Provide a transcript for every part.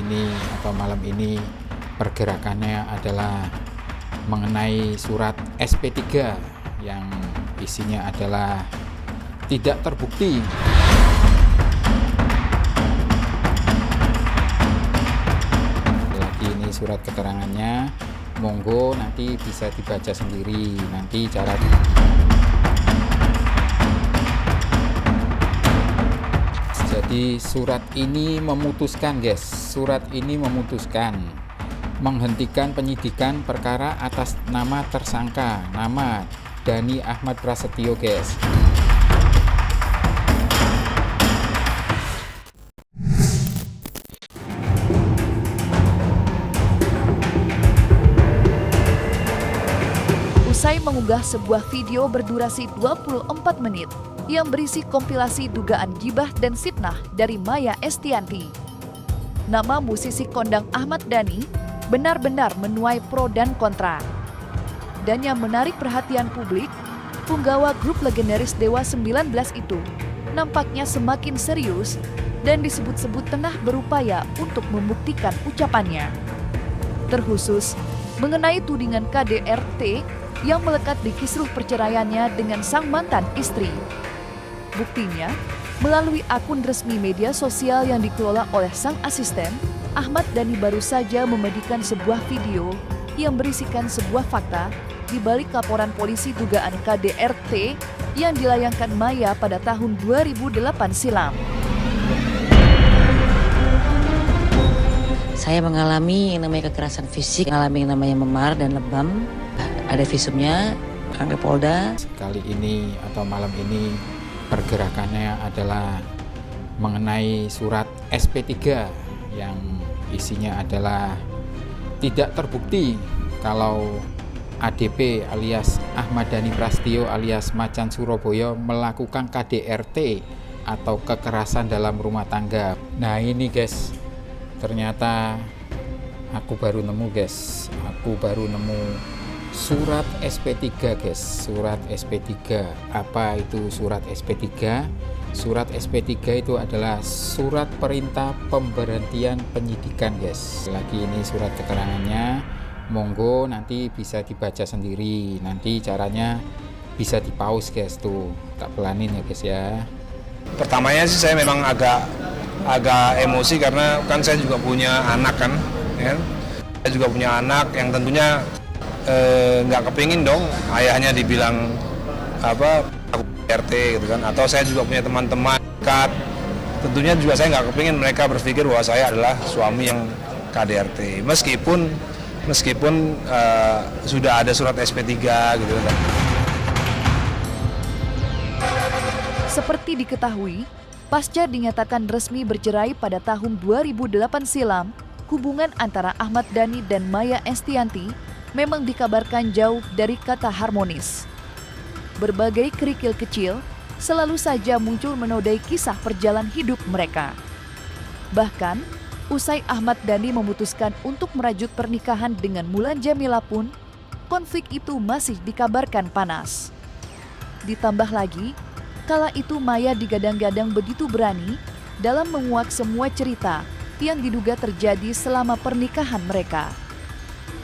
ini atau malam ini pergerakannya adalah mengenai surat SP3 yang isinya adalah tidak terbukti. Lagi ini surat keterangannya, monggo nanti bisa dibaca sendiri nanti cara. Jadi surat ini memutuskan guys, surat ini memutuskan menghentikan penyidikan perkara atas nama tersangka, nama Dhani Ahmad Prasetyo guys. Usai mengunggah sebuah video berdurasi 24 menit yang berisi kompilasi dugaan gibah dan fitnah dari Maya Estianty. Nama musisi kondang Ahmad Dhani benar-benar menuai pro dan kontra. Dan yang menarik perhatian publik, punggawa grup legendaris Dewa 19 itu nampaknya semakin serius dan disebut-sebut tengah berupaya untuk membuktikan ucapannya. Terkhusus mengenai tudingan KDRT yang melekat di kisruh perceraiannya dengan sang mantan istri. Buktinya, melalui akun resmi media sosial yang dikelola oleh sang asisten, Ahmad Dhani baru saja memedikan sebuah video yang berisikan sebuah fakta di balik laporan polisi dugaan KDRT yang dilayangkan Maya pada tahun 2008 silam. Saya mengalami yang namanya kekerasan fisik, mengalami yang namanya memar dan lebam. Ada visumnya, ke Polda. Kali ini atau malam ini pergerakannya adalah mengenai surat SP3 yang isinya adalah tidak terbukti kalau ADP alias Ahmad Dhani Prasetyo alias Macan Surabaya melakukan KDRT atau kekerasan dalam rumah tangga. Nah ini guys, ternyata aku baru nemu surat SP3 guys, surat SP3. Apa itu surat SP3? Surat SP3 itu adalah surat perintah pemberhentian penyidikan guys. Lagi ini surat keterangannya, monggo nanti bisa dibaca sendiri. Nanti caranya bisa di-pause guys tuh. Tak pelanin ya guys ya. Pertamanya sih saya memang agak emosi karena kan saya juga punya anak kan, ya. Saya juga punya anak yang tentunya nggak kepingin dong ayahnya dibilang apa RT gitu kan, atau saya juga punya teman-teman dekat, tentunya juga saya nggak kepingin mereka berpikir bahwa saya adalah suami yang KDRT meskipun sudah ada surat SP3 gitu kan. Seperti diketahui, pasca dinyatakan resmi bercerai pada tahun 2008 silam, hubungan antara Ahmad Dhani dan Maya Estianty memang dikabarkan jauh dari kata harmonis. Berbagai kerikil kecil selalu saja muncul menodai kisah perjalanan hidup mereka. Bahkan, usai Ahmad Dhani memutuskan untuk merajut pernikahan dengan Mulan Jameela pun, konflik itu masih dikabarkan panas. Ditambah lagi, kala itu Maya digadang-gadang begitu berani dalam menguak semua cerita yang diduga terjadi selama pernikahan mereka.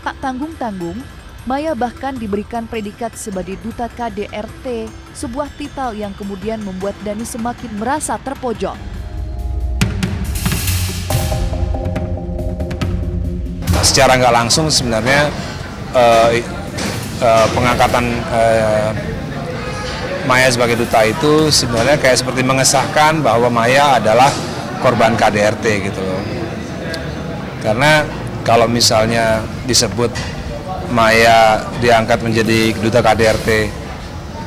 Tak tanggung-tanggung, Maya bahkan diberikan predikat sebagai duta KDRT, sebuah titel yang kemudian membuat Dhani semakin merasa terpojok. Secara nggak langsung sebenarnya pengangkatan Maya sebagai duta itu sebenarnya kayak seperti mengesahkan bahwa Maya adalah korban KDRT gitu loh. Karena kalau misalnya disebut Maya diangkat menjadi duta KDRT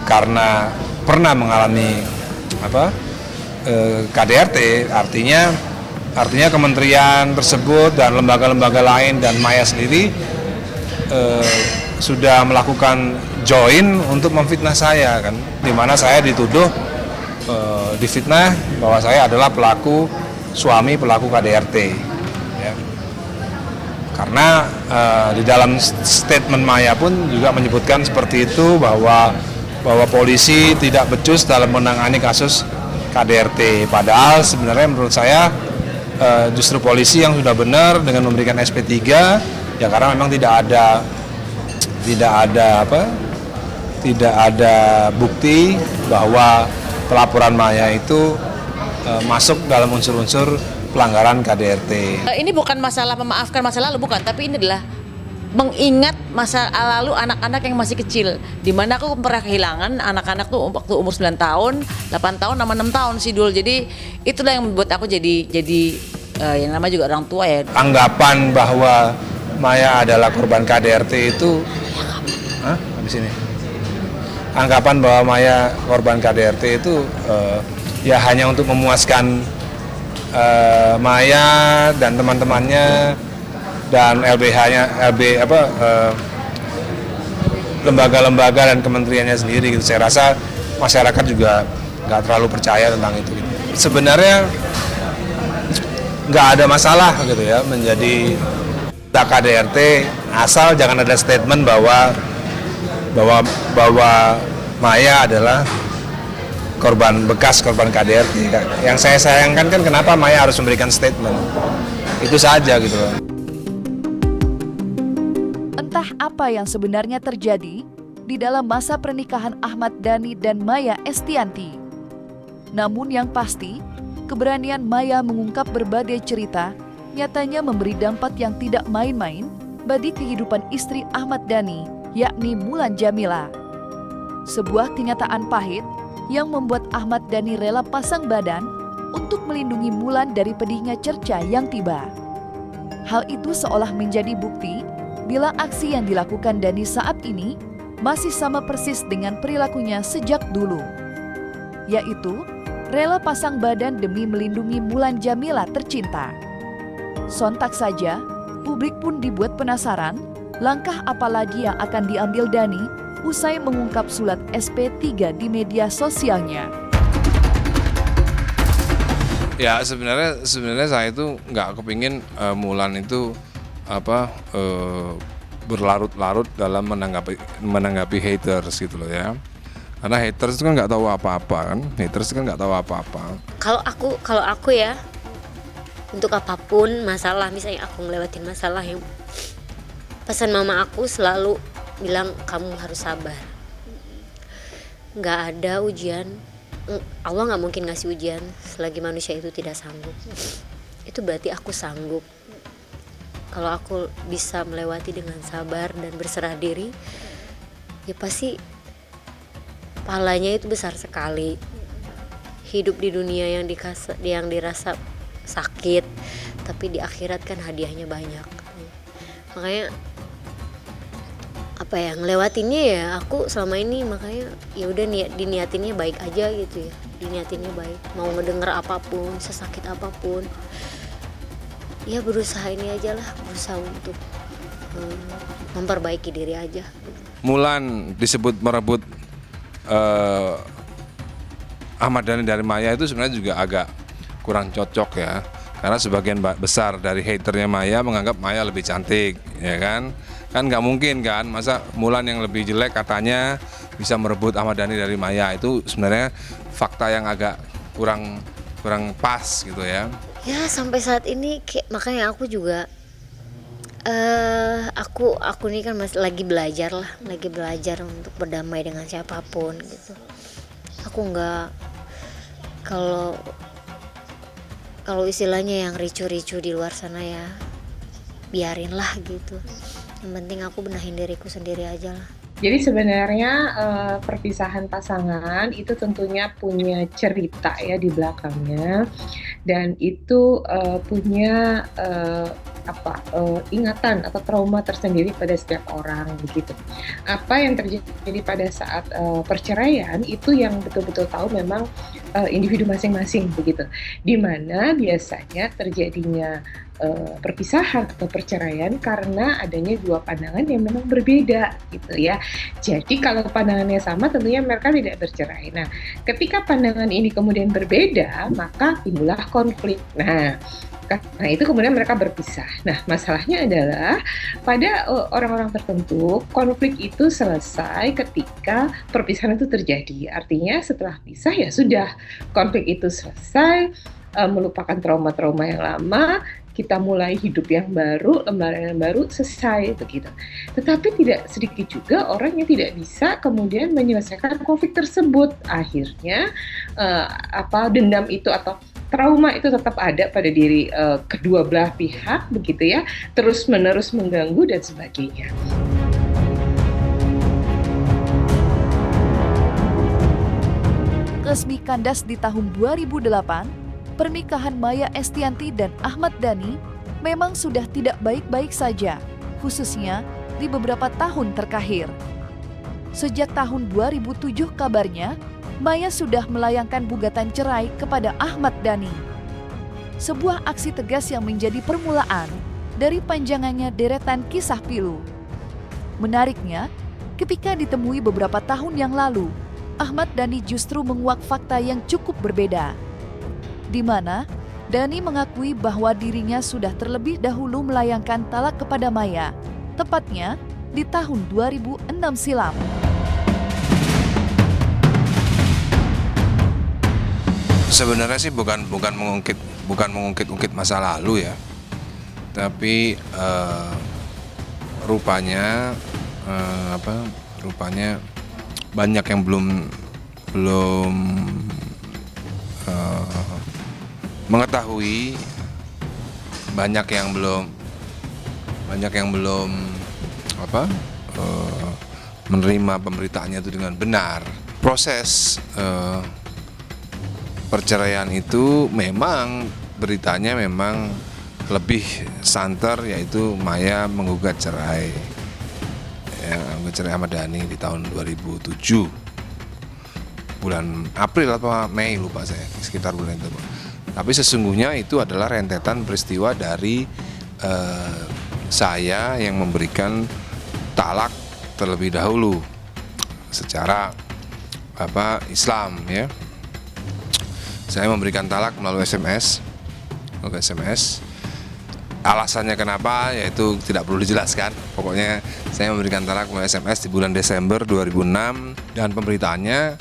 karena pernah mengalami KDRT, artinya kementerian tersebut dan lembaga-lembaga lain dan Maya sendiri sudah melakukan join untuk memfitnah saya kan, di mana saya dituduh difitnah bahwa saya adalah suami pelaku KDRT. Ya. Karena di dalam statement Maya pun juga menyebutkan seperti itu bahwa polisi tidak becus dalam menangani kasus KDRT. Padahal sebenarnya menurut saya justru polisi yang sudah benar dengan memberikan SP3 ya, karena memang tidak ada bukti bahwa pelaporan Maya itu masuk dalam unsur-unsur pelanggaran KDRT. Ini bukan masalah memaafkan masa lalu, bukan, tapi ini adalah mengingat masa lalu anak-anak yang masih kecil, di mana aku pernah kehilangan anak-anak tuh waktu umur 9 tahun, 8 tahun, sama 6 tahun sih Dul. Jadi itulah yang membuat aku jadi yang namanya juga orang tua ya. Anggapan bahwa Maya adalah korban KDRT itu, habis ini. Anggapan bahwa Maya korban KDRT itu ya hanya untuk memuaskan Maya dan teman-temannya dan lembaga-lembaga dan kementeriannya sendiri gitu. Saya rasa masyarakat juga nggak terlalu percaya tentang itu gitu. Sebenarnya nggak ada masalah gitu ya menjadi KDRT, asal jangan ada statement bahwa Maya adalah bekas korban KDRT. Yang saya sayangkan kan kenapa Maya harus memberikan statement, itu saja gitu loh. Entah apa yang sebenarnya terjadi di dalam masa pernikahan Ahmad Dhani dan Maya Estianty. Namun yang pasti, keberanian Maya mengungkap berbagai cerita nyatanya memberi dampak yang tidak main-main bagi kehidupan istri Ahmad Dhani, yakni Mulan Jamila. Sebuah kenyataan pahit yang membuat Ahmad Dhani rela pasang badan untuk melindungi Mulan dari pedihnya cerca yang tiba. Hal itu seolah menjadi bukti bila aksi yang dilakukan Dhani saat ini masih sama persis dengan perilakunya sejak dulu, yaitu rela pasang badan demi melindungi Mulan Jamila tercinta. Sontak saja, publik pun dibuat penasaran langkah apa lagi yang akan diambil Dhani usai mengungkap surat SP3 di media sosialnya. Ya sebenarnya saya itu nggak kepingin Mulan itu berlarut-larut dalam menanggapi haters gitu loh ya. Karena haters itu kan nggak tahu apa-apa kan, Kalau aku ya, untuk apapun masalah, misalnya aku ngelewatin masalah yang pesan mama aku selalu bilang kamu harus sabar. Nggak ada ujian, Allah nggak mungkin ngasih ujian selagi manusia itu tidak sanggup. Itu berarti aku sanggup. Kalau aku bisa melewati dengan sabar dan berserah diri, ya pasti pahalanya itu besar sekali. Hidup di dunia yang dirasa sakit, tapi di akhirat kan hadiahnya banyak. Makanya ngelewatinnya ya aku selama ini, makanya ya udah diniatinnya baik aja gitu ya, diniatinnya baik. Mau ngedenger apapun, sesakit apapun, ya berusaha untuk memperbaiki diri aja. Mulan disebut merebut Ahmad Dhani dari Maya itu sebenarnya juga agak kurang cocok ya, karena sebagian besar dari haternya Maya menganggap Maya lebih cantik, ya kan nggak mungkin kan, masa Mulan yang lebih jelek katanya bisa merebut Ahmad Dhani dari Maya. Itu sebenarnya fakta yang agak kurang pas gitu ya. Ya sampai saat ini makanya aku juga aku ini kan masih lagi belajar untuk berdamai dengan siapapun gitu. Aku nggak, kalau istilahnya yang ricu-ricu di luar sana ya biarin lah gitu. Yang penting aku benahin diriku sendiri aja lah. Jadi sebenarnya perpisahan pasangan itu tentunya punya cerita ya di belakangnya, dan itu punya ingatan atau trauma tersendiri pada setiap orang begitu. Apa yang terjadi pada saat perceraian itu yang betul-betul tahu memang individu masing-masing begitu. Di mana biasanya terjadinya perpisahan atau perceraian karena adanya dua pandangan yang memang berbeda gitu ya. Jadi kalau pandangannya sama tentunya mereka tidak bercerai. Nah, ketika pandangan ini kemudian berbeda, maka timbullah konflik. Nah, karena itu kemudian mereka berpisah. Nah, masalahnya adalah pada orang-orang tertentu konflik itu selesai ketika perpisahan itu terjadi. Artinya setelah pisah ya sudah, konflik itu selesai. melupakan trauma-trauma yang lama, kita mulai hidup yang baru, lembaran yang baru, selesai begitu. Tetapi tidak sedikit juga orang yang tidak bisa kemudian menyelesaikan konflik tersebut. Akhirnya dendam itu atau trauma itu tetap ada pada diri kedua belah pihak begitu ya, terus-menerus mengganggu dan sebagainya. Resmi kandas di tahun 2008, pernikahan Maya Estianty dan Ahmad Dhani memang sudah tidak baik-baik saja, khususnya di beberapa tahun terakhir. Sejak tahun 2007 kabarnya, Maya sudah melayangkan gugatan cerai kepada Ahmad Dhani. Sebuah aksi tegas yang menjadi permulaan dari panjangannya deretan kisah pilu. Menariknya, ketika ditemui beberapa tahun yang lalu, Ahmad Dhani justru menguak fakta yang cukup berbeda, di mana Dhani mengakui bahwa dirinya sudah terlebih dahulu melayangkan talak kepada Maya, tepatnya di tahun 2006 silam. Sebenarnya sih bukan mengungkit masa lalu ya, tapi rupanya banyak yang belum mengetahui, banyak yang belum menerima pemberitaannya itu dengan benar. Proses perceraian itu memang beritanya memang lebih santer, yaitu Maya menggugat cerai Ahmad Dhani di tahun 2007 bulan April atau Mei, lupa saya, sekitar bulan itu. Tapi sesungguhnya itu adalah rentetan peristiwa dari saya yang memberikan talak terlebih dahulu secara Islam ya. Saya memberikan talak melalui SMS. Alasannya kenapa, yaitu tidak perlu dijelaskan. Pokoknya saya memberikan talak melalui SMS di bulan Desember 2006 dan pemberitaannya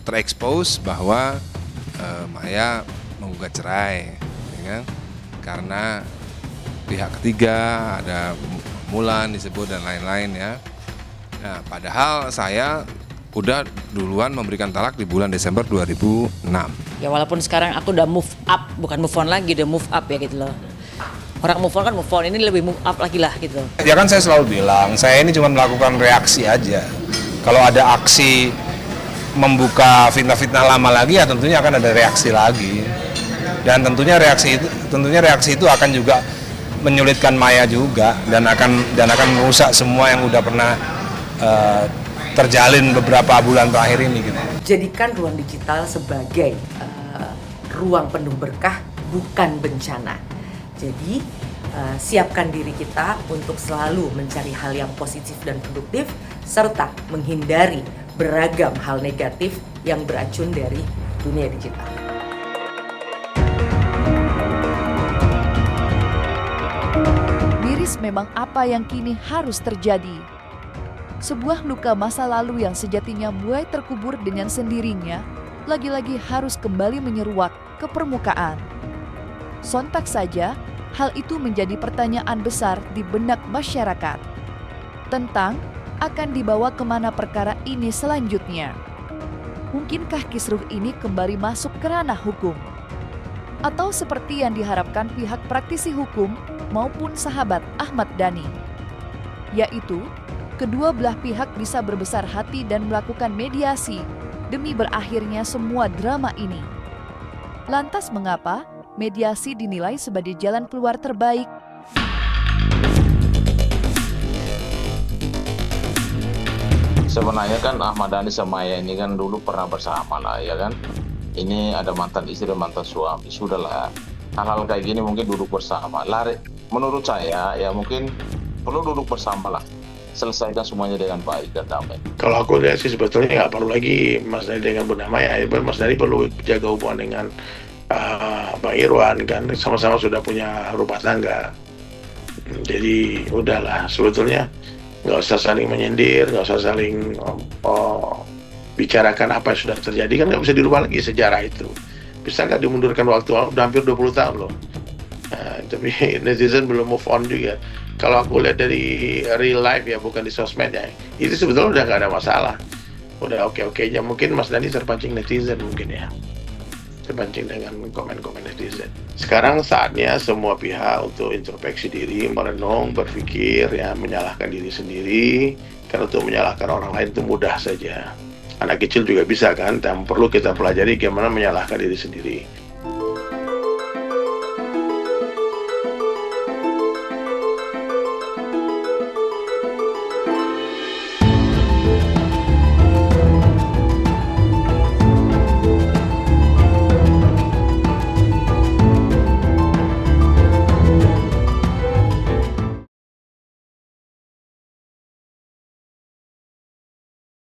terekspos bahwa Maya menggugat cerai, ya kan? Karena pihak ketiga, ada Mulan disebut dan lain-lain ya. Nah, padahal saya udah duluan memberikan talak di bulan Desember 2006. Ya walaupun sekarang aku udah move up, bukan move on lagi, udah move up ya gitu loh. Orang move on kan move on, ini lebih move up lagi lah gitu. Ya kan saya selalu bilang, saya ini cuma melakukan reaksi aja. Kalau ada aksi membuka fitnah-fitnah lama lagi, ya tentunya akan ada reaksi lagi. Dan tentunya reaksi itu akan juga menyulitkan Maya juga, dan akan merusak semua yang udah pernah terjalin beberapa bulan terakhir ini gitu. Jadikan ruang digital sebagai ruang penuh berkah, bukan bencana. Jadi siapkan diri kita untuk selalu mencari hal yang positif dan produktif, serta menghindari beragam hal negatif yang beracun dari dunia digital. Miris memang apa yang kini harus terjadi. Sebuah luka masa lalu yang sejatinya mulai terkubur dengan sendirinya, lagi-lagi harus kembali menyeruak ke permukaan. Sontak saja, hal itu menjadi pertanyaan besar di benak masyarakat tentang akan dibawa kemana perkara ini selanjutnya. Mungkinkah kisruh ini kembali masuk ke ranah hukum? Atau seperti yang diharapkan pihak praktisi hukum maupun sahabat Ahmad Dhani, yaitu kedua belah pihak bisa berbesar hati dan melakukan mediasi demi berakhirnya semua drama ini. Lantas mengapa mediasi dinilai sebagai jalan keluar terbaik? Sebenarnya kan Ahmad Dhani sama Maya ini kan dulu pernah bersama lah ya kan. Ini ada mantan istri dan mantan suami, sudahlah. Hal-hal kayak gini mungkin duduk bersama. Menurut saya ya mungkin perlu duduk bersama lah. Selesaikan semuanya dengan baik dan damai. Kalau aku lihat sih sebetulnya nggak perlu lagi Mas Dhani dengan Bunda Maya. Mas Dhani perlu jaga hubungan dengan Bang Irwan kan, sama-sama sudah punya rumah tangga. Jadi udahlah, sebetulnya nggak usah saling menyindir, nggak usah saling bicarakan apa yang sudah terjadi, kan nggak bisa dirubah lagi sejarah itu. bisa nggak dimundurkan waktu, udah hampir 20 tahun loh. Tapi netizen belum move on juga. Kalau aku lihat dari real life ya, bukan di sosmed ya, itu sebetulnya udah nggak ada masalah, udah oke aja. Mungkin Mas Dhani terpancing netizen mungkin ya, terpancing dengan komen-komen netizen. Sekarang saatnya semua pihak untuk introspeksi diri, merenung, berpikir ya, menyalahkan diri sendiri. Karena untuk menyalahkan orang lain itu mudah saja. Anak kecil juga bisa kan, dan perlu kita pelajari gimana menyalahkan diri sendiri.